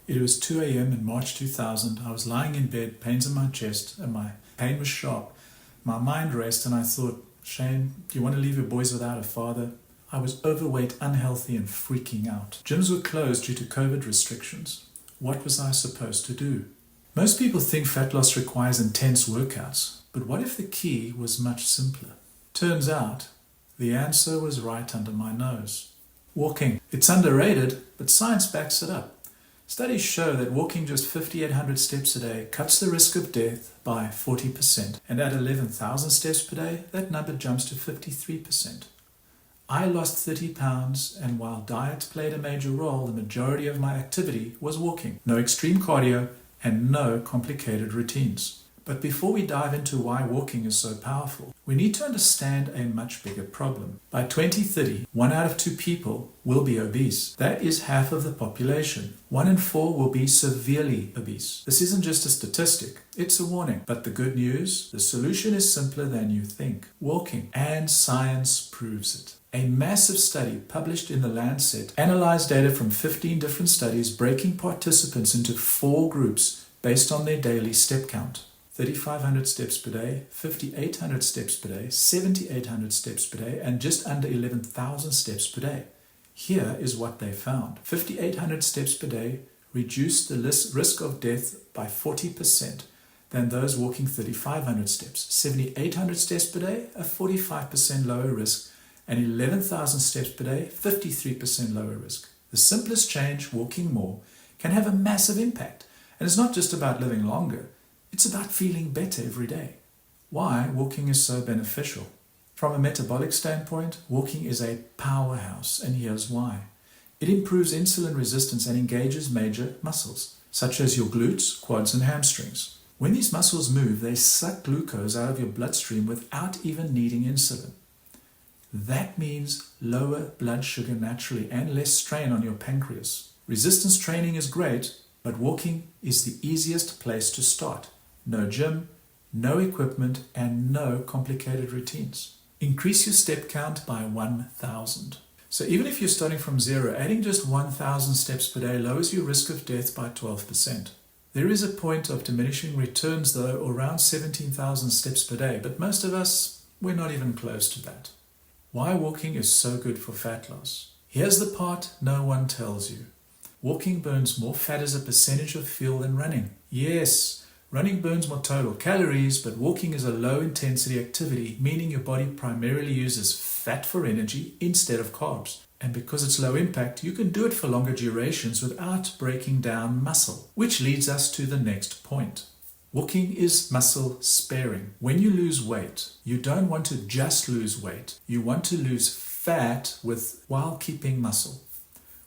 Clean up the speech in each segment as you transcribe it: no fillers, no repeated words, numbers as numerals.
It was 2 a.m. in March 2000. I was lying in bed, pains in my chest, and my pain was sharp. My mind raced and I thought, Shane, do you want to leave your boys without a father? I was overweight, unhealthy, and freaking out. Gyms were closed due to COVID restrictions. What was I supposed to do? Most people think fat loss requires intense workouts, but what if the key was much simpler? Turns out, the answer was right under my nose. Walking. It's underrated, but science backs it up. Studies show that walking just 5,800 steps a day cuts the risk of death by 40%, and at 11,000 steps per day, that number jumps to 53%. I lost 30 pounds, and while diet played a major role, the majority of my activity was walking. No extreme cardio and no complicated routines. But before we dive into why walking is so powerful, we need to understand a much bigger problem. By 2030, 1 out of 2 people will be obese. That is half of the population. 1 in 4 will be severely obese. This isn't just a statistic, it's a warning. But the good news, the solution is simpler than you think. Walking, and science proves it. A massive study published in The Lancet analyzed data from 15 different studies, breaking participants into 4 groups based on their daily step count. 3,500 steps per day, 5,800 steps per day, 7,800 steps per day, and just under 11,000 steps per day. Here is what they found. 5,800 steps per day reduced the risk of death by 40% than those walking 3,500 steps. 7,800 steps per day, a 45% lower risk, and 11,000 steps per day, 53% lower risk. The simplest change, walking more, can have a massive impact. And it's not just about living longer. It's about feeling better every day. Why walking is so beneficial? From a metabolic standpoint, walking is a powerhouse, and here's why. It improves insulin resistance and engages major muscles, such as your glutes, quads, and hamstrings. When these muscles move, they suck glucose out of your bloodstream without even needing insulin. That means lower blood sugar naturally and less strain on your pancreas. Resistance training is great, but walking is the easiest place to start. No gym, no equipment, and no complicated routines. Increase your step count by 1,000. So even if you're starting from zero, adding just 1,000 steps per day lowers your risk of death by 12%. There is a point of diminishing returns though, around 17,000 steps per day, but most of us, we're not even close to that. Why walking is so good for fat loss? Here's the part no one tells you. Walking burns more fat as a percentage of fuel than running. Yes, running burns more total calories, but walking is a low-intensity activity, meaning your body primarily uses fat for energy instead of carbs. And because it's low impact, you can do it for longer durations without breaking down muscle. Which leads us to the next point. Walking is muscle sparing. When you lose weight, you don't want to just lose weight. You want to lose fat while keeping muscle.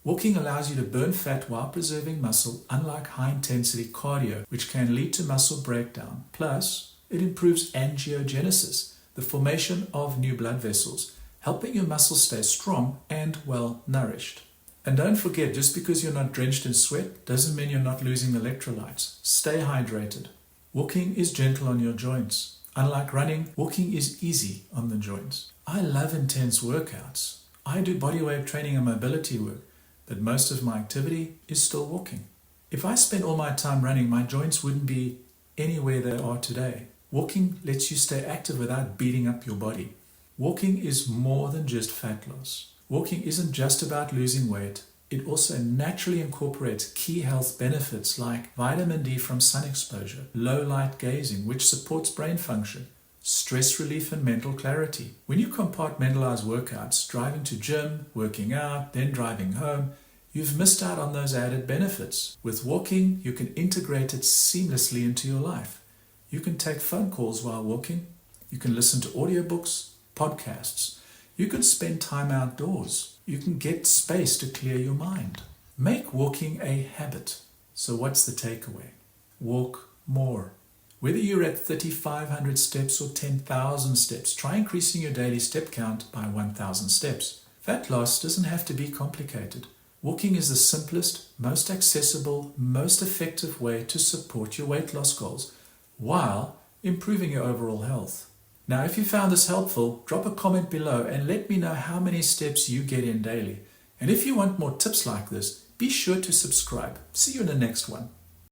Walking allows you to burn fat while preserving muscle, unlike high-intensity cardio, which can lead to muscle breakdown. Plus, it improves angiogenesis, the formation of new blood vessels, helping your muscles stay strong and well-nourished. And don't forget, just because you're not drenched in sweat doesn't mean you're not losing electrolytes. Stay hydrated. Walking is gentle on your joints. Unlike running, walking is easy on the joints. I love intense workouts. I do bodyweight training and mobility work. But most of my activity is still walking. If I spent all my time running, my joints wouldn't be anywhere they are today. Walking lets you stay active without beating up your body. Walking is more than just fat loss. Walking isn't just about losing weight. It also naturally incorporates key health benefits like vitamin D from sun exposure, low light gazing, which supports brain function, stress relief and mental clarity. When you compartmentalize workouts, driving to gym, working out, then driving home, you've missed out on those added benefits. With walking, you can integrate it seamlessly into your life. You can take phone calls while walking. You can listen to audiobooks, podcasts. You can spend time outdoors. You can get space to clear your mind. Make walking a habit. So what's the takeaway? Walk more. Whether you're at 3,500 steps or 10,000 steps, try increasing your daily step count by 1,000 steps. Fat loss doesn't have to be complicated. Walking is the simplest, most accessible, most effective way to support your weight loss goals while improving your overall health. Now, if you found this helpful, drop a comment below and let me know how many steps you get in daily. And if you want more tips like this, Be sure to subscribe. See you in the next one.